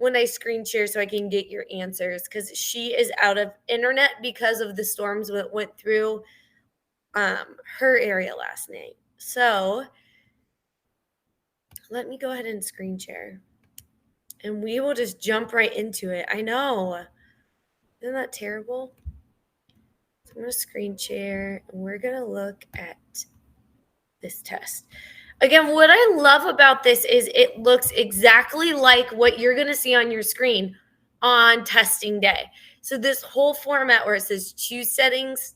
when I screen share so I can get your answers, because she is out of internet because of the storms that went through her area last night. So let me go ahead and screen share. And we will just jump right into it. I know. Isn't that terrible? So I'm going to screen share, and we're going to look at this test. Again, what I love about this is it looks exactly like what you're going to see on your screen on testing day. So this whole format where it says choose settings,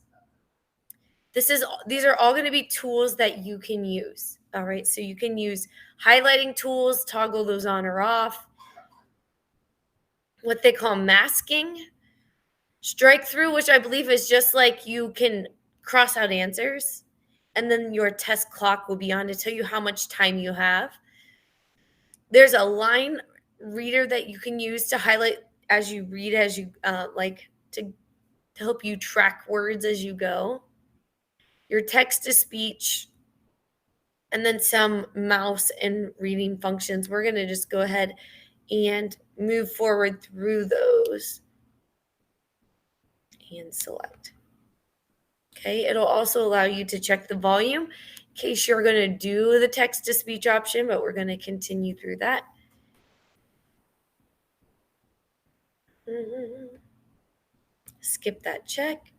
these are all going to be tools that you can use. All right, so you can use highlighting tools, toggle those on or off, what they call masking, strike through, which I believe is just like you can cross out answers, and then your test clock will be on to tell you how much time you have. There's a line reader that you can use to highlight as you read, as you like to help you track words as you go. Your text to speech, and then some mouse and reading functions. We're going to just go ahead and move forward through those and select. Okay, it'll also allow you to check the volume in case you're going to do the text to speech option, but we're going to continue through that. Skip that check,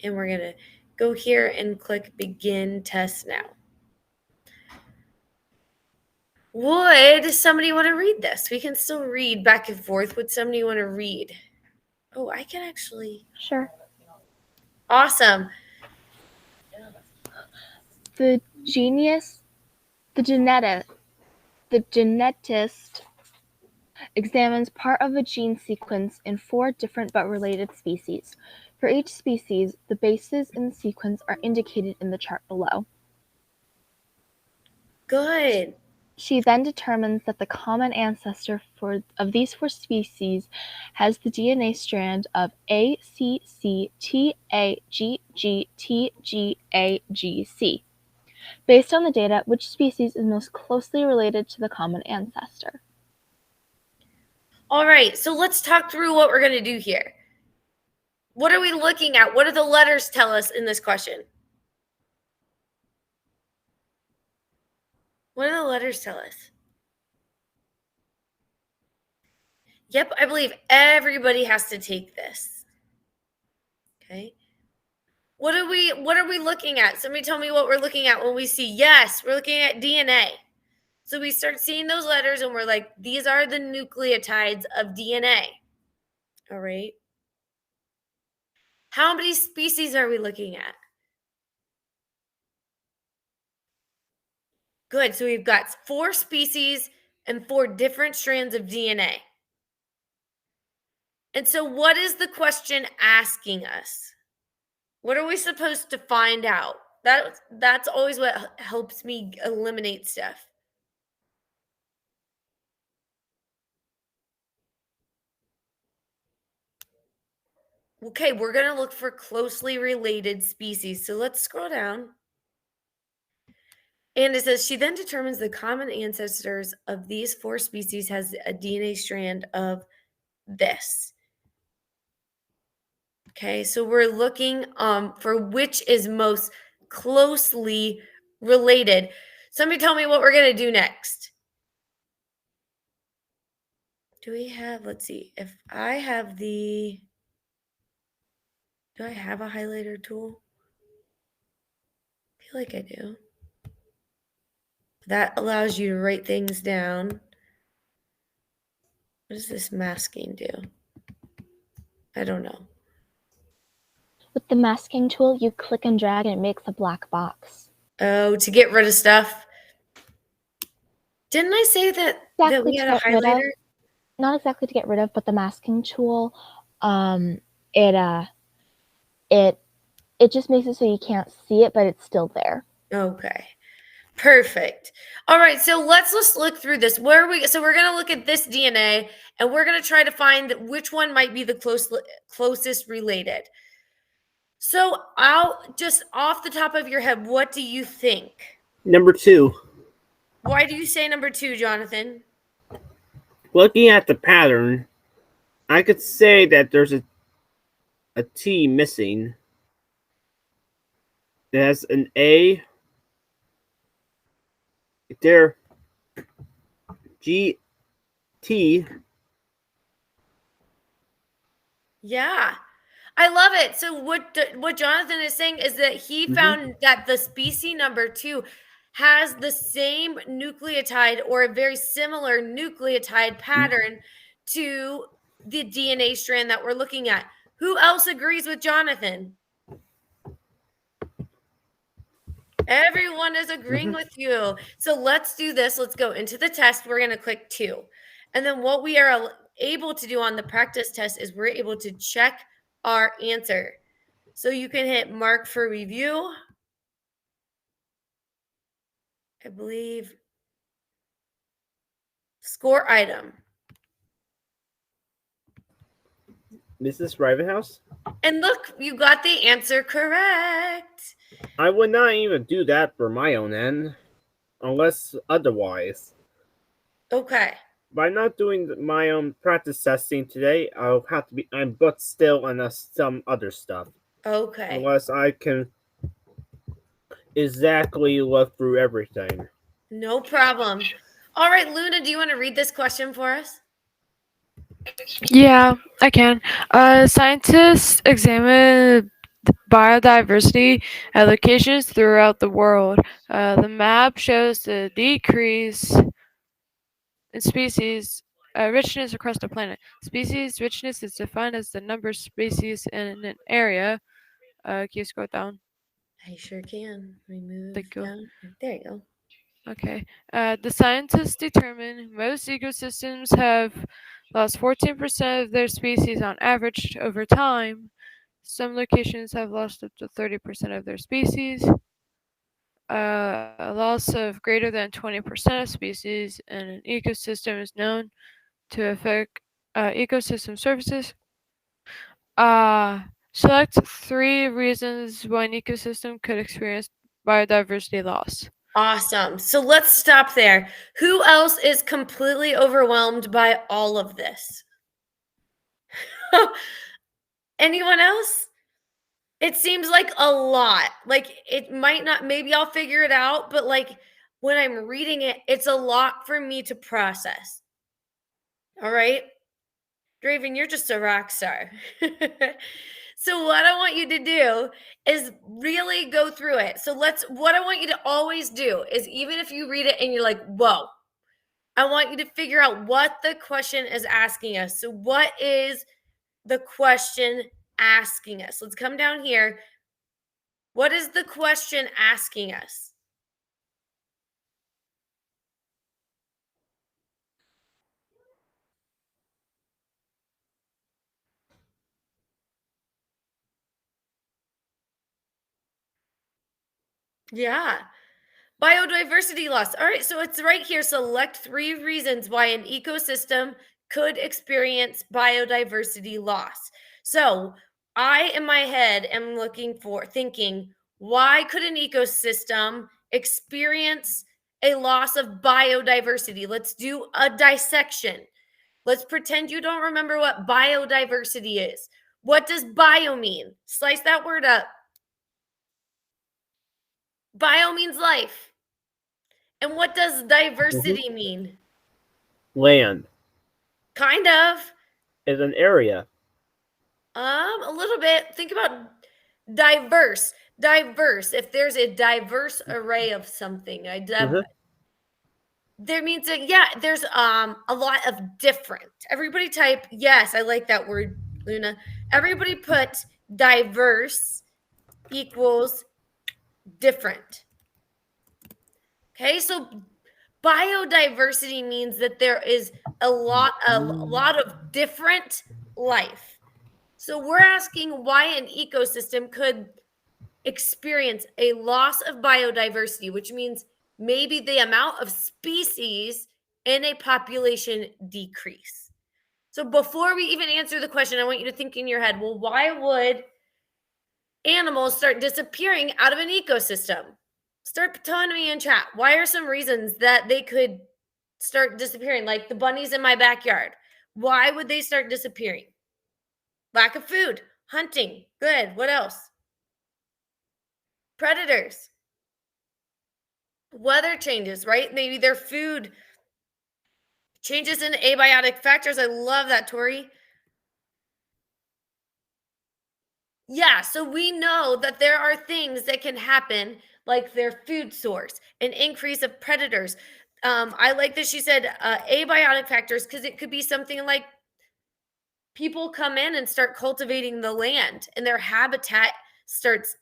and we're going to go here and click begin test now. Would somebody want to read this? We can still read back and forth. Would somebody want to read? Oh, I can actually. Sure. Awesome. The genetist examines part of a gene sequence in 4 different but related species. For each species, the bases in the sequence are indicated in the chart below. Good. She then determines that the common ancestor of these 4 species has the DNA strand of ACCTAGGTGAGC. Based on the data, which species is most closely related to the common ancestor? All right, so let's talk through what we're going to do here. What are we looking at? What do the letters tell us in this question? What do the letters tell us? Yep, I believe everybody has to take this. Okay. What are we looking at? Somebody tell me what we're looking at when we see, yes, we're looking at DNA. So we start seeing those letters and we're like, these are the nucleotides of DNA. All right. How many species are we looking at? Good. So we've got 4 species and 4 different strands of DNA. And so what is the question asking us? What are we supposed to find out? That's always what helps me eliminate stuff. Okay, we're going to look for closely related species. So let's scroll down. And it says she then determines the common ancestors of these 4 species has a DNA strand of this. Okay, so we're looking for which is most closely related. Somebody tell me what we're going to do next. Do we have, let's see, if I have do I have a highlighter tool? I feel like I do. That allows you to write things down. What does this masking do? I don't know. With the masking tool, you click and drag and it makes a black box. Oh, to get rid of stuff? Didn't I say that we had a highlighter? Not exactly to get rid of, but the masking tool, it just makes it so you can't see it, but it's still there. Okay. Perfect. All right, so let's just look through this. So we're going to look at this DNA, and we're going to try to find which one might be the closest related. So I'll just off the top of your head, what do you think? Number 2. Why do you say number 2, Jonathan? Looking at the pattern, I could say that there's a T missing. It has an A. There, G, T. Yeah. I love it. So what Jonathan is saying is that he found that the species number 2 has the same nucleotide or a very similar nucleotide pattern to the DNA strand that we're looking at. Who else agrees with Jonathan? Everyone is agreeing with you. So let's do this. Let's go into the test. We're going to click 2. And then what we are able to do on the practice test is we're able to check our answer. So you can hit mark for review. I believe score item. Mrs. Rivenhouse? And look, you got the answer correct. I would not even do that for my own end, unless otherwise. Okay. By not doing my own practice testing today, I'll have to be. I'm booked still on some other stuff. Okay. Unless I can exactly look through everything. No problem. All right, Luna, do you want to read this question for us? Yeah, I can. Scientists examine the biodiversity at locations throughout the world. The map shows the decrease in species richness across the planet. Species richness is defined as the number of species in an area. Can you scroll down? I sure can. Remove Thank you. down. There you go. Okay. The scientists determine most ecosystems have lost 14% of their species on average over time. Some locations have lost up to 30% of their species. A loss of greater than 20% of species in an ecosystem is known to affect ecosystem services. Select 3 reasons why an ecosystem could experience biodiversity loss. Awesome. So let's stop there. Who else is completely overwhelmed by all of this? Anyone else? It seems like a lot. Like it might not, maybe I'll figure it out, but like when I'm reading it, it's a lot for me to process. All right. Draven, you're just a rock star. So what I want you to do is really go through it. So what I want you to always do is even if you read it and you're like, whoa, I want you to figure out what the question is asking us. So what is the question asking us? Let's come down here. What is the question asking us? Yeah. Biodiversity loss. All right, so it's right here. Select 3 reasons why an ecosystem could experience biodiversity loss. So I, in my head, am thinking, why could an ecosystem experience a loss of biodiversity? Let's do a dissection. Let's pretend you don't remember what biodiversity is. What does bio mean? Slice that word up. Bio means life. And what does diversity mean? Land. Kind of. Is an area. A little bit. Think about diverse. Diverse. If there's a diverse array of something, there means that there's a lot of different. Everybody type yes. I like that word, Luna. Everybody put diverse equals different. Okay, so biodiversity means that there is a lot of different life. So we're asking why an ecosystem could experience a loss of biodiversity, which means maybe the amount of species in a population decrease. So before we even answer the question, I want you to think in your head, well, why would animals start disappearing out of an ecosystem? Start telling me in chat. Why are some reasons that they could start disappearing? Like the bunnies in my backyard. Why would they start disappearing? Lack of food, hunting. Good. What else? Predators. Weather changes, right? Maybe their food changes in abiotic factors. I love that, Tori. Yeah, so we know that there are things that can happen, like their food source, an increase of predators. I like that she said abiotic factors because it could be something like people come in and start cultivating the land and their habitat starts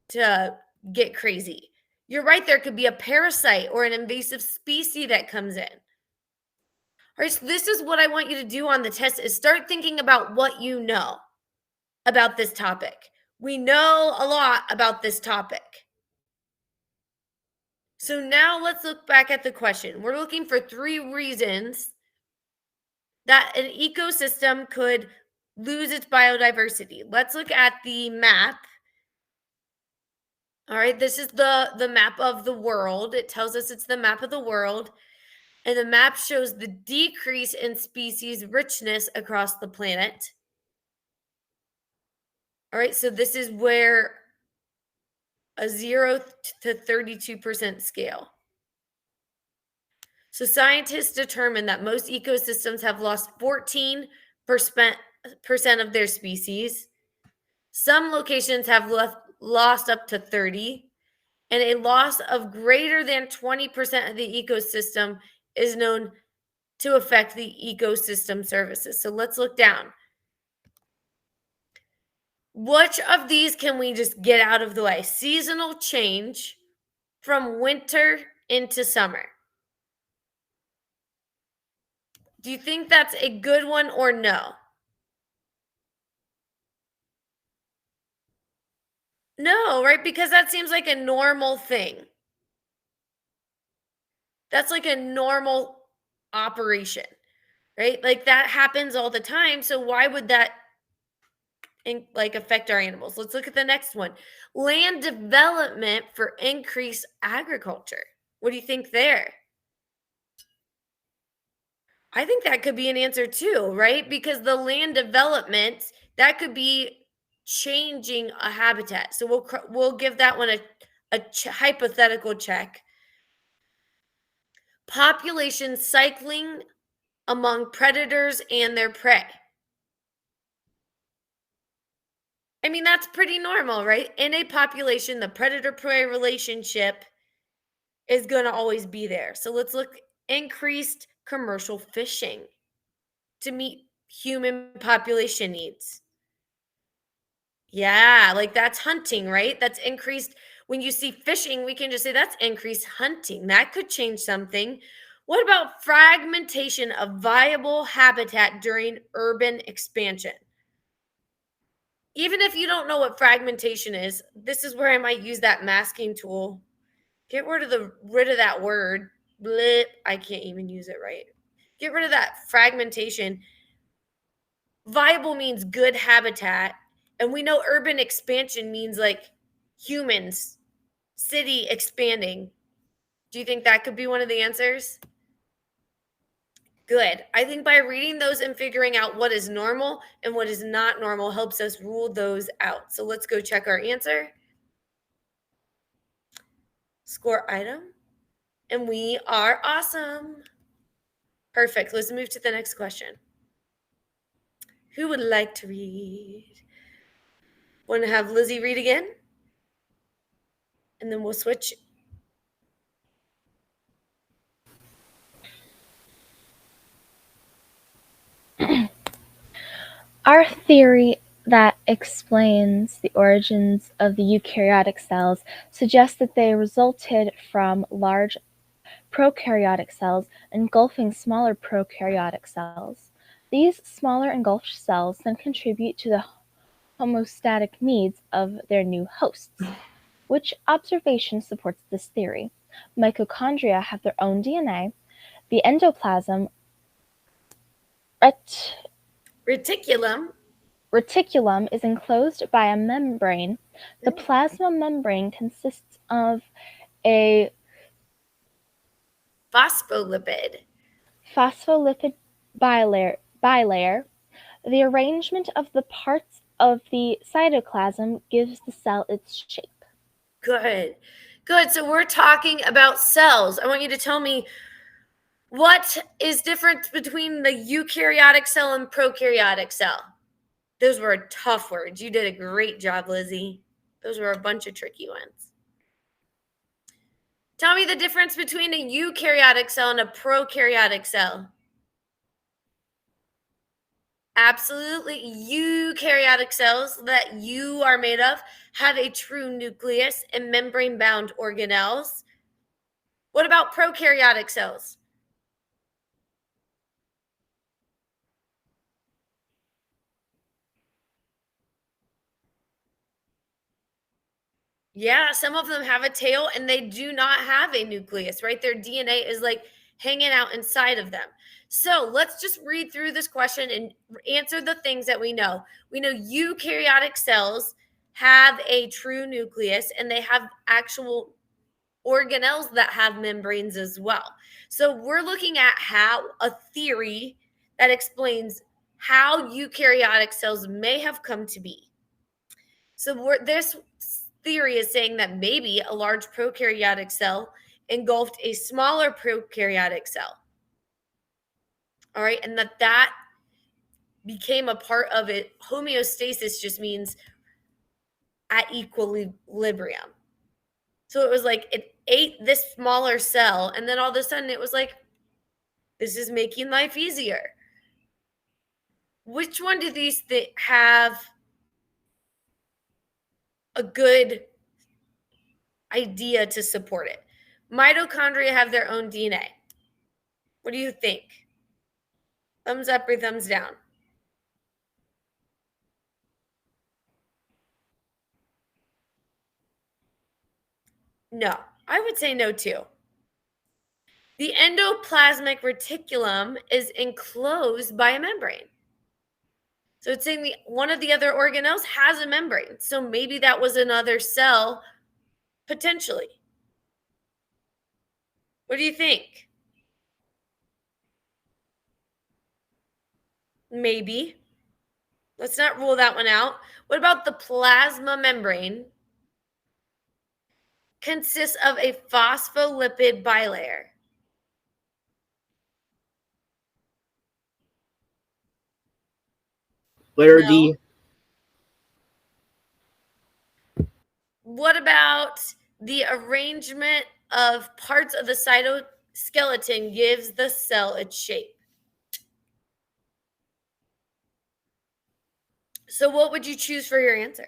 to get crazy. You're right, there could be a parasite or an invasive species that comes in. All right, so this is what I want you to do on the test is start thinking about what you know about this topic. We know a lot about this topic. So now let's look back at the question. We're looking for 3 reasons that an ecosystem could lose its biodiversity. Let's look at the map. All right, this is the map of the world. It tells us it's the map of the world. And the map shows the decrease in species richness across the planet. All right, so this is where a 0 to 32% scale. So scientists determined that most ecosystems have lost 14% of their species. Some locations have lost up to 30, and a loss of greater than 20% of the ecosystem is known to affect the ecosystem services. So let's look down. Which of these can we just get out of the way? Seasonal change from winter into summer. Do you think that's a good one or no? No, right? Because that seems like a normal thing. That's like a normal operation, right? Like that happens all the time. So why would that affect our animals? Let's look at the next one. Land development for increased agriculture. What do you think there? I think that could be an answer too, right? Because the land development, that could be changing a habitat. So we'll give that one a hypothetical check. Population cycling among predators and their prey. I mean, that's pretty normal, right? In a population, the predator-prey relationship is going to always be there. So let's look increased commercial fishing to meet human population needs. Yeah, like that's hunting, right? That's increased. When you see fishing, we can just say that's increased hunting. That could change something. What about fragmentation of viable habitat during urban expansion? Even if you don't know what fragmentation is, this is where I might use that masking tool. Get rid of that word. Blip. I can't even use it right. Get rid of that fragmentation. Viable means good habitat. And we know urban expansion means like humans, city expanding. Do you think that could be one of the answers? Good. I think by reading those and figuring out what is normal and what is not normal helps us rule those out. So let's go check our answer. Score item. And we are awesome. Perfect. Let's move to the next question. Who would like to read? Want to have Lizzie read again? And then we'll switch. Our theory that explains the origins of the eukaryotic cells suggests that they resulted from large prokaryotic cells engulfing smaller prokaryotic cells. These smaller engulfed cells then contribute to the homeostatic needs of their new hosts. Which observation supports this theory? Mitochondria have their own DNA. The endoplasm reticulum is enclosed by a membrane. The plasma membrane consists of a phospholipid? Phospholipid bilayer. The arrangement of the parts of the cytoplasm gives the cell its shape. Good. Good. So we're talking about cells. I want you to tell me what is different between the eukaryotic cell and prokaryotic cell. Those were tough words. You did a great job, Lizzie. Those were a bunch of tricky ones. Tell me the difference between a eukaryotic cell and a prokaryotic cell. Absolutely. Eukaryotic cells that you are made of have a true nucleus and membrane-bound organelles. What about prokaryotic cells? Yeah, some of them have a tail and they do not have a nucleus, right? Their DNA is like hanging out inside of them. So let's just read through this question and answer the things that we know. We know eukaryotic cells have a true nucleus and they have actual organelles that have membranes as well. So we're looking at how a theory that explains how eukaryotic cells may have come to be. So this theory is saying that maybe a large prokaryotic cell engulfed a smaller prokaryotic cell. All right, and that became a part of it. Homeostasis just means at equilibrium. So it was like it ate this smaller cell, and then all of a sudden it was like, this is making life easier. Which one do these have a good idea to support it? Mitochondria have their own DNA. What do you think? Thumbs up or thumbs down? No, I would say no too. The endoplasmic reticulum is enclosed by a membrane. So it's saying one of the other organelles has a membrane. So maybe that was another cell, potentially. What do you think? Maybe. Let's not rule that one out. What about the plasma membrane? Consists of a phospholipid bilayer. Letter D. What about the arrangement of parts of the cytoskeleton gives the cell its shape? So what would you choose for your answer?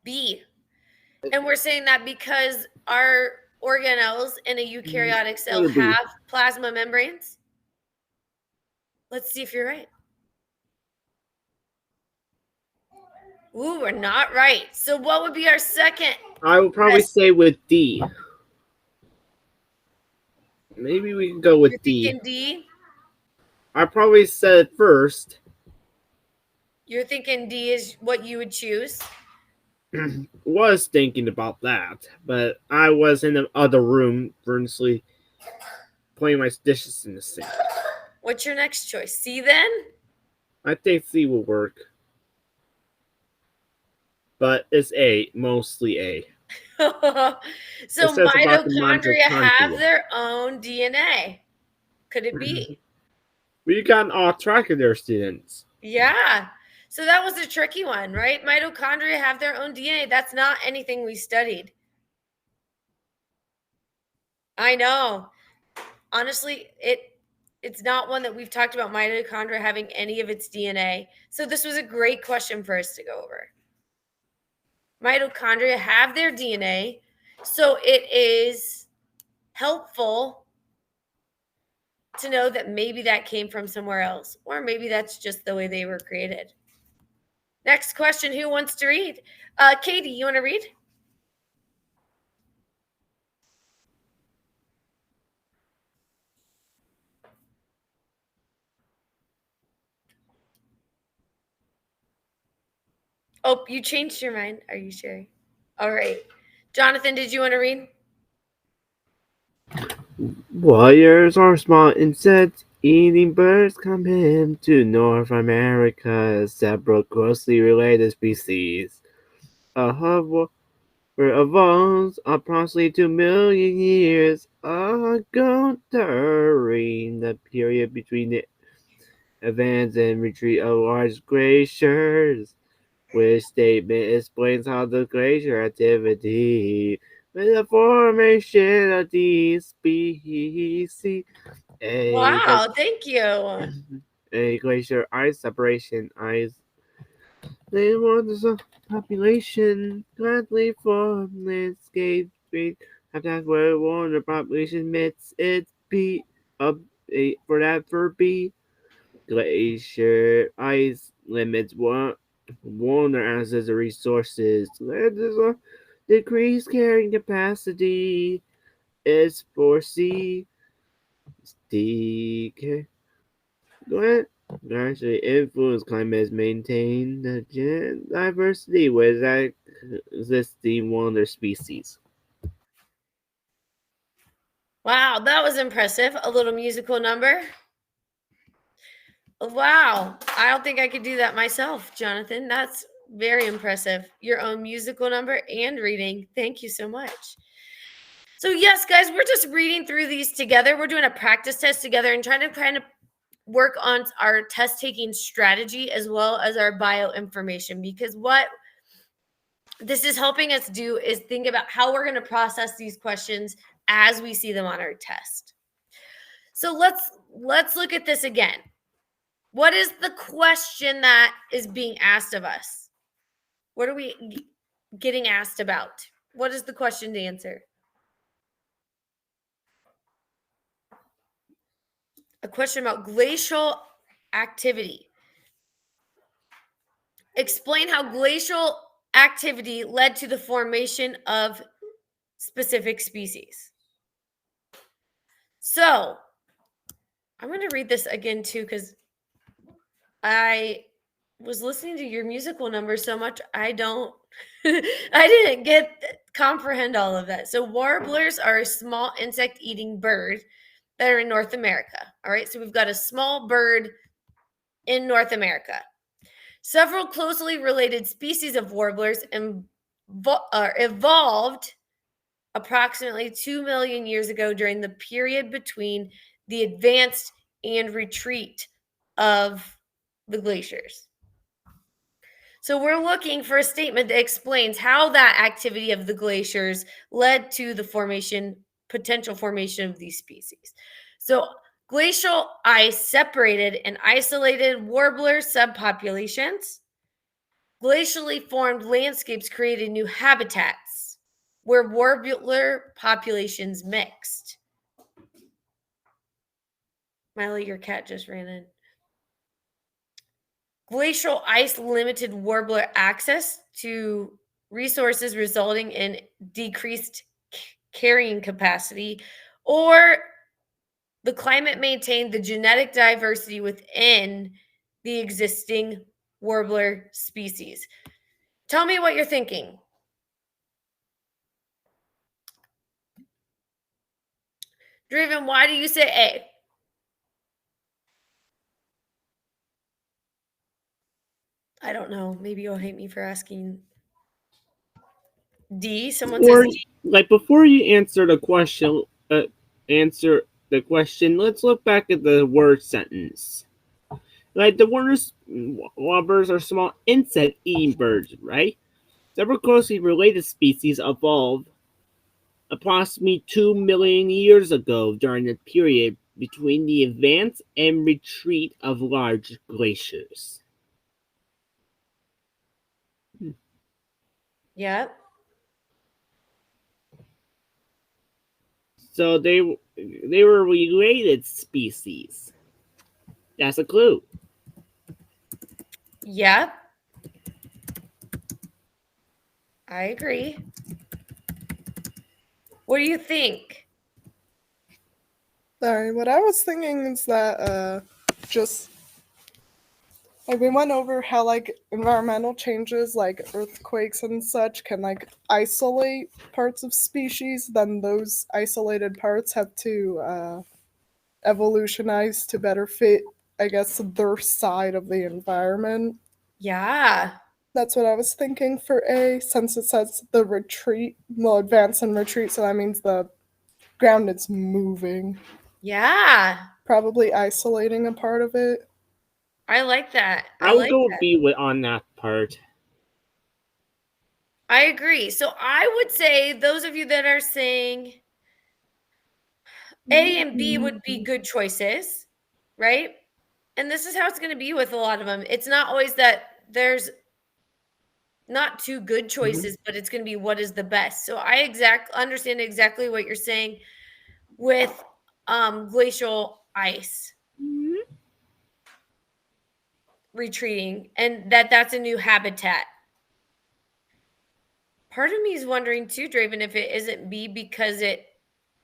B. And we're saying that because our organelles in a eukaryotic cell have plasma membranes? Let's see if you're right. Ooh, we're not right. So what would be our second? I would probably say with D. Maybe we can go with You're thinking D? I probably said it first. You're thinking D is what you would choose? Was thinking about that, but I was in the other room, earnestly putting my dishes in the sink. What's your next choice? C then? I think C will work. But it's A, mostly A. So mitochondria have their own DNA. Could it be? We got off track of their students. Yeah. So that was a tricky one, right? Mitochondria have their own DNA. That's not anything we studied. I know. Honestly, it's not one that we've talked about, mitochondria having any of its DNA. So this was a great question for us to go over. Mitochondria have their DNA, so it is helpful to know that maybe that came from somewhere else, or maybe that's just the way they were created. Next question, who wants to read? Katie, you want to read? Oh, you changed your mind. Are you sure? All right. Jonathan, did you want to read? Warriors are small insect-eating birds common to North America. Several closely related species were evolved approximately 2 million years ago during the period between the advance and retreat of large glaciers, which statement explains how the glacier activity with the formation of these species. Wow, thank you. A glacier ice separation ice. They want the population gladly form landscape street. Habitats where water population meets its peak up for that for B. Glacier ice limits water access to resources. There's a decreased carrying capacity is for C. D. Go ahead. Actually influence climates maintain the diversity with existing water species. Wow, that was impressive. A little musical number. Wow, I don't think I could do that myself, Jonathan. That's very impressive. Your own musical number and reading. Thank you so much. So, yes, guys, we're just reading through these together. We're doing a practice test together and trying to kind of work on our test taking strategy as well as our bio information, because what this is helping us do is think about how we're going to process these questions as we see them on our test. So let's look at this again. What is the question that is being asked of us? What are we getting asked about? What is the question to answer? A question about glacial activity. Explain how glacial activity led to the formation of specific species. So, I'm going to read this again too, because I was listening to your musical number so much I didn't comprehend all of that. So warblers are a small insect eating bird that are in North America. All right, so we've got a small bird in North America. Several closely related species of warblers evolved approximately 2 million years ago during the period between the advanced and retreat of the glaciers. So we're looking for a statement that explains how that activity of the glaciers led to the potential formation of these species. So glacial ice separated and isolated warbler subpopulations. Glacially formed landscapes created new habitats where warbler populations mixed. Miley, your cat just ran in. Glacial ice limited warbler access to resources, resulting in decreased carrying capacity, or the climate maintained the genetic diversity within the existing warbler species. Tell me what you're thinking. Driven, why do you say A? I don't know. Maybe you'll hate me for asking. D. Someone says D. Before you answer the question, let's look back at the word sentence. Like the warblers are small insect-eating birds, right? Several closely related species evolved approximately 2 million years ago during the period between the advance and retreat of large glaciers. Yep. So they were related species. That's a clue. Yep. I agree. What do you think? Sorry, what I was thinking is that just Like we went over how like environmental changes like earthquakes and such can like isolate parts of species, then those isolated parts have to evolutionize to better fit, I guess, their side of the environment. Yeah. That's what I was thinking for A, since it says the retreat will advance and retreat, so that means the ground is moving, Yeah. probably isolating a part of it. I like that. I would like go that. B with on that part. I agree. So I would say those of you that are saying A and B would be good choices, right? And this is how it's going to be with a lot of them. It's not always that there's not two good choices, but it's going to be what is the best. So I understand exactly what you're saying with glacial ice retreating, and that's a new habitat. Part of me is wondering too, Draven, if it isn't B because it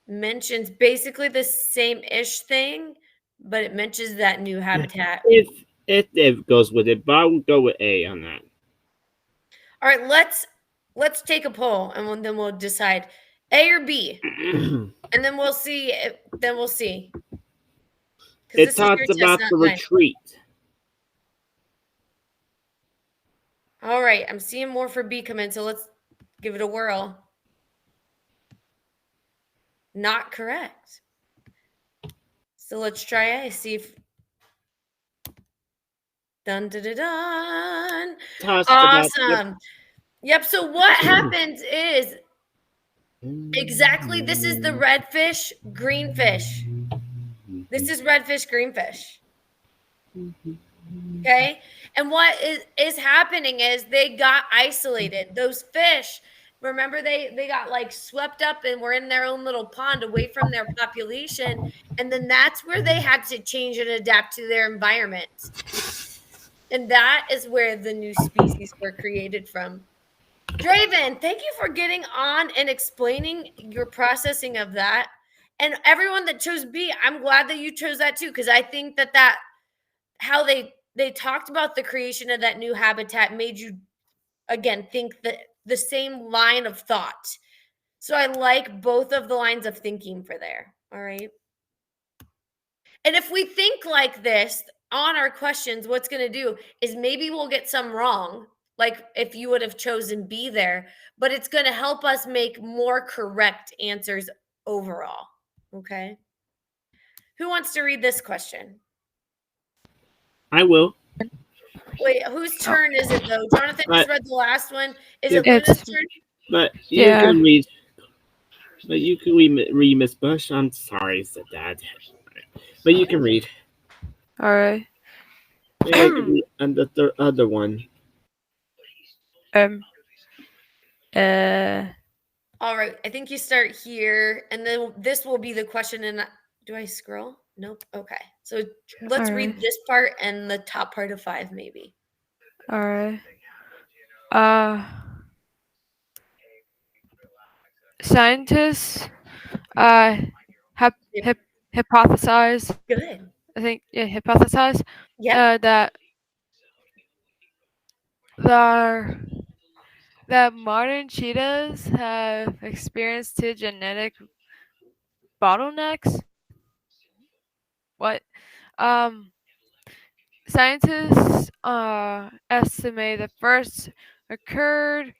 mentions basically the same ish thing, but it mentions that new habitat. If it goes with it, but I would go with A on that. All right, let's take a poll and then we'll decide A or B, and then we'll see. Then we'll see. 'Cause It this is your talks test, about not the mine. retreat. All right, I'm seeing more for B come in, so let's give it a whirl. Not correct. So let's try A. See if. Dun dun dun dun. Talks about Awesome. Yep. So what happens is exactly this is the redfish, greenfish. This is redfish, greenfish. Okay. And what is happening is they got isolated. Those fish, remember, they got like swept up and were in their own little pond away from their population. And then that's where they had to change and adapt to their environment. And that is where the new species were created from. Draven, thank you for getting on and explaining your processing of that. And everyone that chose B, I'm glad that you chose that too, because I think that how they talked about the creation of that new habitat made you again think that the same line of thought. So I like both of the lines of thinking for there. All right. And if we think like this on our questions, what's going to do is maybe we'll get some wrong, like if you would have chosen B there, but it's going to help us make more correct answers overall. Okay. Who wants to read this question? I will. Wait, whose turn is it though? Jonathan just read the last one. Is it It's- Luna's turn? But you Yeah. can read. But you can read Miss Bush. I'm sorry, said Dad. But you can read. All right. And the other one. All right. I think you start here, and then this will be the question. And do I scroll? Nope. Okay. So let's read Alright. this part and the top part of 5, maybe. All right. Scientists hypothesize. Good. I think hypothesize Yeah. that modern cheetahs have experienced 2 genetic bottlenecks. What? Scientists estimate the first occurred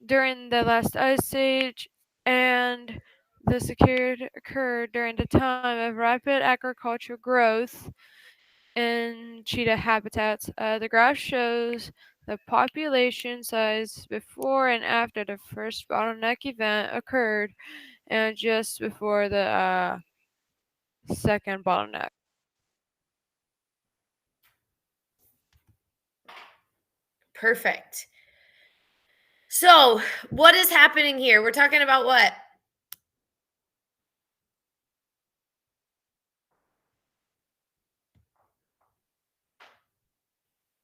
during the last ice age, and the second occurred during the time of rapid agricultural growth in cheetah habitats. The graph shows the population size before and after the first bottleneck event occurred, and just before the second bottleneck. Perfect. So, what is happening here? We're talking about what?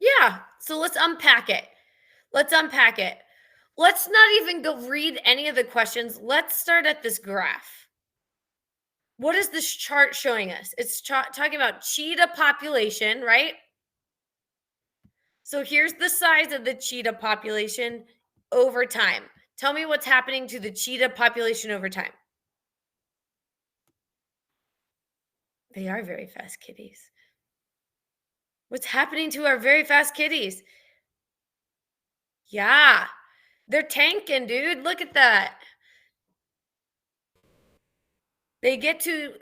Yeah. So let's unpack it. Let's not even go read any of the questions. Let's start at this graph. What is this chart showing us? It's talking about cheetah population, right? So here's the size of the cheetah population over time. Tell me what's happening to the cheetah population over time. They are very fast kitties. What's happening to our very fast kitties? Yeah, they're tanking, dude. Look at that. They get to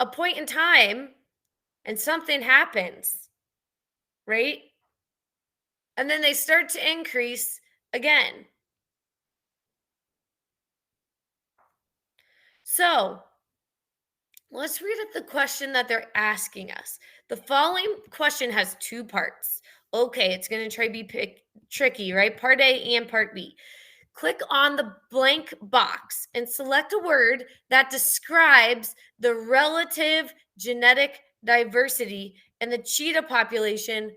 a point in time and something happens, right? And then they start to increase again. So let's read at the question that they're asking us. The following question has two parts. Okay, it's going to try to be tricky, right? Part A and part B. Click on the blank box and select a word that describes the relative genetic diversity in the cheetah population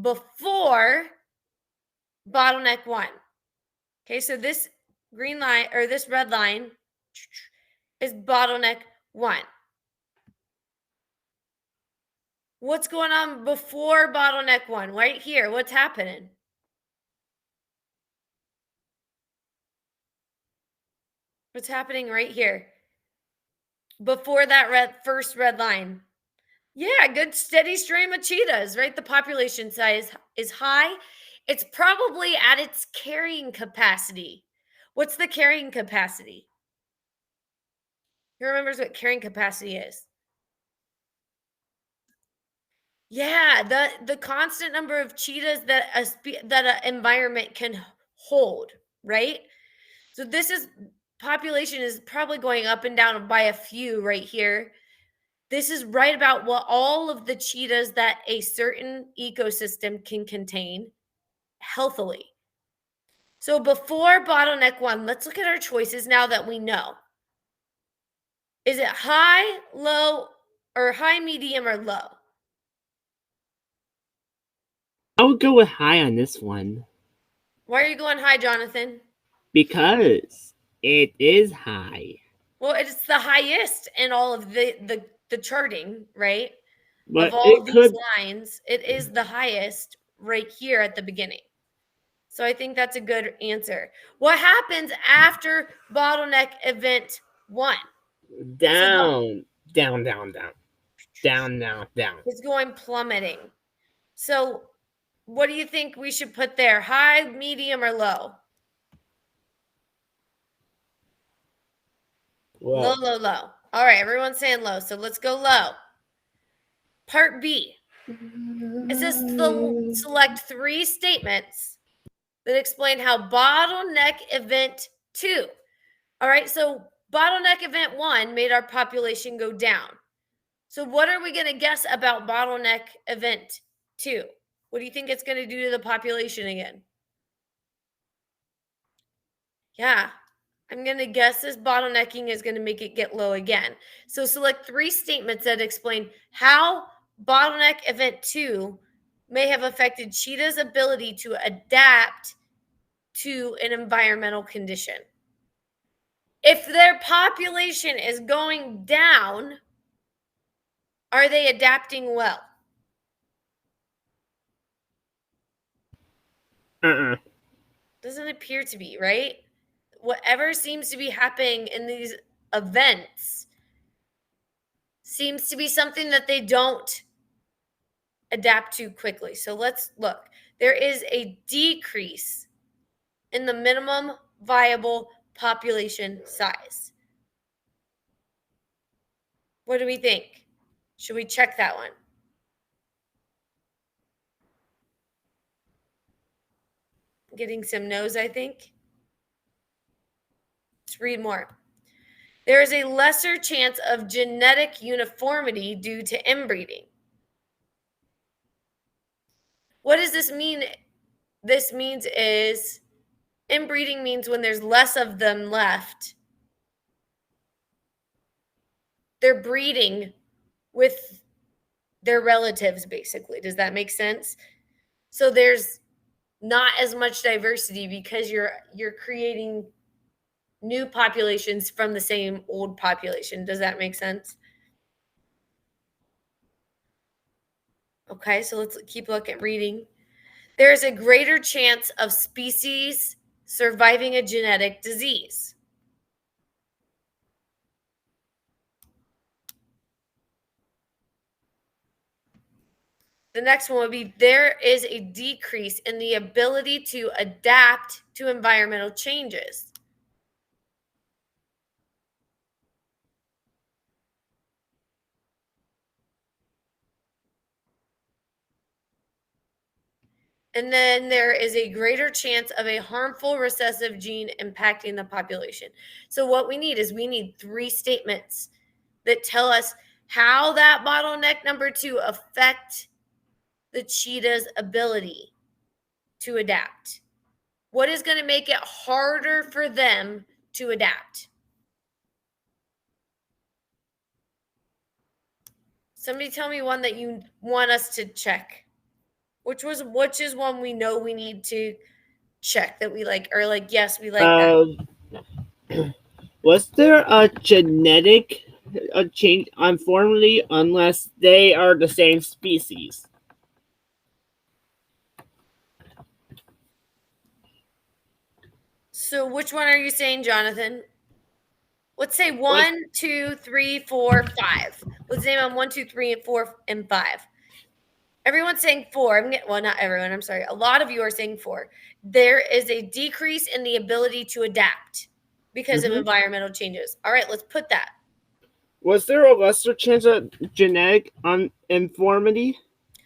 before bottleneck 1. Okay, so this green line or this red line is bottleneck 1. What's going on before bottleneck 1? Right here, what's happening? What's happening right here? Before that first red line. Yeah, good steady stream of cheetahs, right? The population size is high. It's probably at its carrying capacity. What's the carrying capacity? Who remembers what carrying capacity is? Yeah, the constant number of cheetahs that an environment can hold, right? So this is population is probably going up and down by a few right here. This is right about what all of the cheetahs that a certain ecosystem can contain healthily. So before bottleneck 1, let's look at our choices now that we know. Is it high, low, or high, medium, or low? I would go with high on this one. Why are you going high, Jonathan? Because it is high. Well, it's the highest in all of the charting, right? But of all it these could lines, it is the highest right here at the beginning. So I think that's a good answer. What happens after bottleneck event 1? down. It's going plummeting. So what do you think we should put there? High, medium, or low? Well, Low. All right, everyone's saying low. So let's go low. Part B. It says select 3 statements that explain how bottleneck event 2. All right, so bottleneck event 1 made our population go down. So what are we going to guess about bottleneck event 2? What do you think it's going to do to the population again? Yeah, I'm going to guess this bottlenecking is going to make it get low again. So select 3 statements that explain how bottleneck event 2 may have affected cheetah's ability to adapt to an environmental condition. If their population is going down, are they adapting well? Doesn't appear to be, right? Whatever seems to be happening in these events seems to be something that they don't adapt to quickly. So let's look. There is a decrease in the minimum viable population size. What do we think? Should we check that one? Getting some no's, I think. Let's read more. There is a lesser chance of genetic uniformity due to inbreeding. What does this mean? This means is inbreeding means when there's less of them left, they're breeding with their relatives, basically. Does that make sense? So there's not as much diversity because you're creating new populations from the same old population. Does that make sense? Okay, so let's keep looking at reading. there is a greater chance of species surviving a genetic disease. The next one would be there is a decrease in the ability to adapt to environmental changes. And then there is a greater chance of a harmful recessive gene impacting the population. So what we need is we need 3 statements that tell us how that bottleneck number 2 affect the cheetah's ability to adapt. What is going to make it harder for them to adapt? Somebody tell me one that you want us to check. Which is one we know we need to check that we like, or like, yes, we like that. Was there a genetic change unfortunately unless they are the same species? So which one are you saying, Jonathan? Let's say 1, 2, 3, 4, 5. Let's name them 1, 2, 3, and 4, and 5. Everyone's saying 4. Well, not everyone. I'm sorry. A lot of you are saying 4. There is a decrease in the ability to adapt because of environmental changes. All right, let's put that. Was there a lesser chance of genetic informity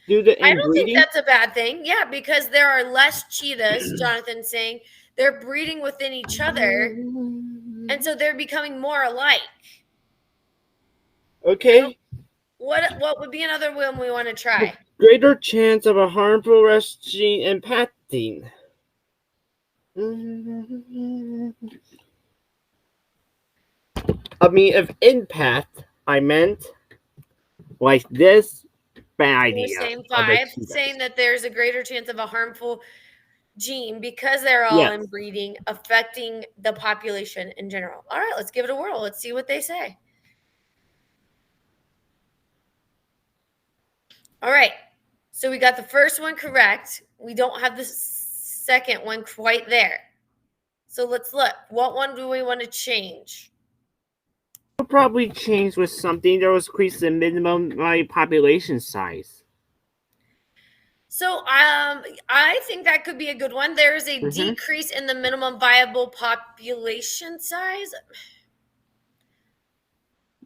due to inbreeding? I don't think that's a bad thing. Yeah, because there are less cheetahs, Jonathan's saying. They're breeding within each other, and so they're becoming more alike. Okay. What would be another one we want to try? Greater chance of a harmful rest gene impacting. I mean, if impact, I meant like this bad idea. You're saying 5, saying that there's a greater chance of a harmful gene because they're all inbreeding, affecting the population in general. All right, let's give it a whirl. Let's see what they say. All right, so we got the first one correct. We don't have the second one quite there. So let's look. What one do we want to change? We'll probably change with something that was increase the minimum population size. So I think that could be a good one. There is a decrease in the minimum viable population size.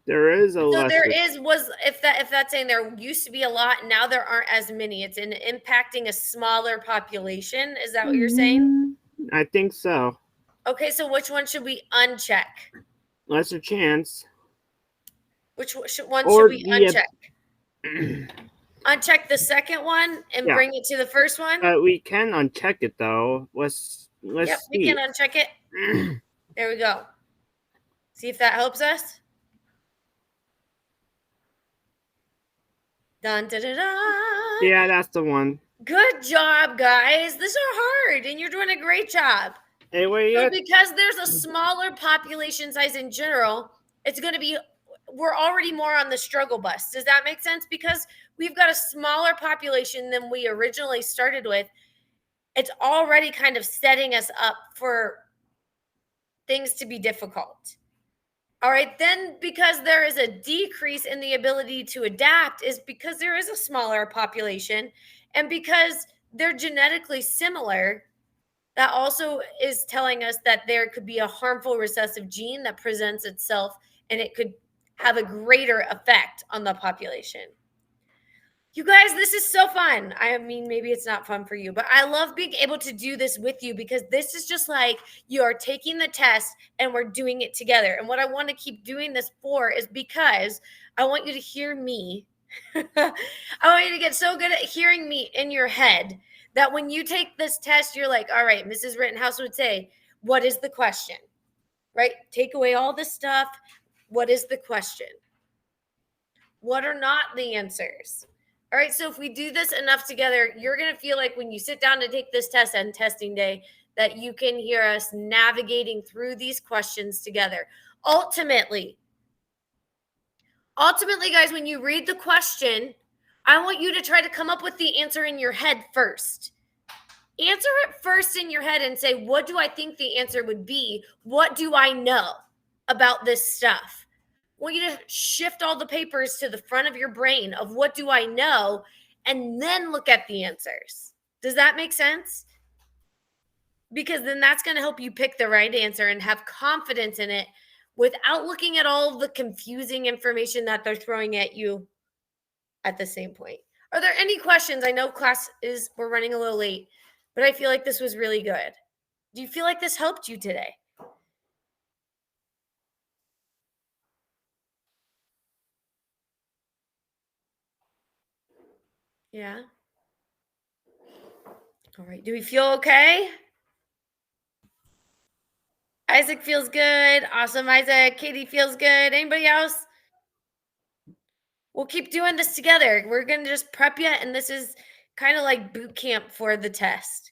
There is a so there is if that's saying there used to be a lot, now there aren't as many. It's impacting a smaller population. Is that what you're saying? I think so. Okay, so which one should we uncheck? Lesser chance. Which one should we uncheck? Uncheck the second one and bring it to the first one? We can uncheck it though. Let's Yep, see. we can uncheck it. There we go. See if that helps us. Dun, dun, dun, dun. Yeah, that's the one. Good job, guys. These are hard, and you're doing a great job. Anyway, so because there's a smaller population size in general, it's going to be, we're already more on the struggle bus. Does that make sense? Because we've got a smaller population than we originally started with. It's already kind of setting us up for things to be difficult. All right, then because there is a decrease in the ability to adapt is because there is a smaller population, and because they're genetically similar, that also is telling us that there could be a harmful recessive gene that presents itself, and it could have a greater effect on the population. You guys, this is so fun. I mean, maybe it's not fun for you, but I love being able to do this with you because this is just like you are taking the test and we're doing it together. And what I want to keep doing this for is because I want you to hear me. I want you to get so good at hearing me in your head that when you take this test, you're like, all right, Mrs. Rittenhouse would say, what is the question? Right? Take away all the stuff. What is the question? What are not the answers? All right, so if we do this enough together, you're going to feel like when you sit down to take this test on testing day, that you can hear us navigating through these questions together. Ultimately, guys, when you read the question, I want you to try to come up with the answer in your head first. Answer it first in your head and say, what do I think the answer would be? What do I know about this stuff? I want you to shift all the papers to the front of your brain of what do I know, and then look at the answers. Does that make sense? Because then that's going to help you pick the right answer and have confidence in it without looking at all the confusing information that they're throwing at you at the same point. Are there any questions? I know we're running a little late, but I feel like this was really good. Do you feel like this helped you today? Yeah. All right. Do we feel okay? Isaac feels good. Awesome, Isaac. Katie feels good. Anybody else? We'll keep doing this together. We're going to just prep you, and this is kind of like boot camp for the test.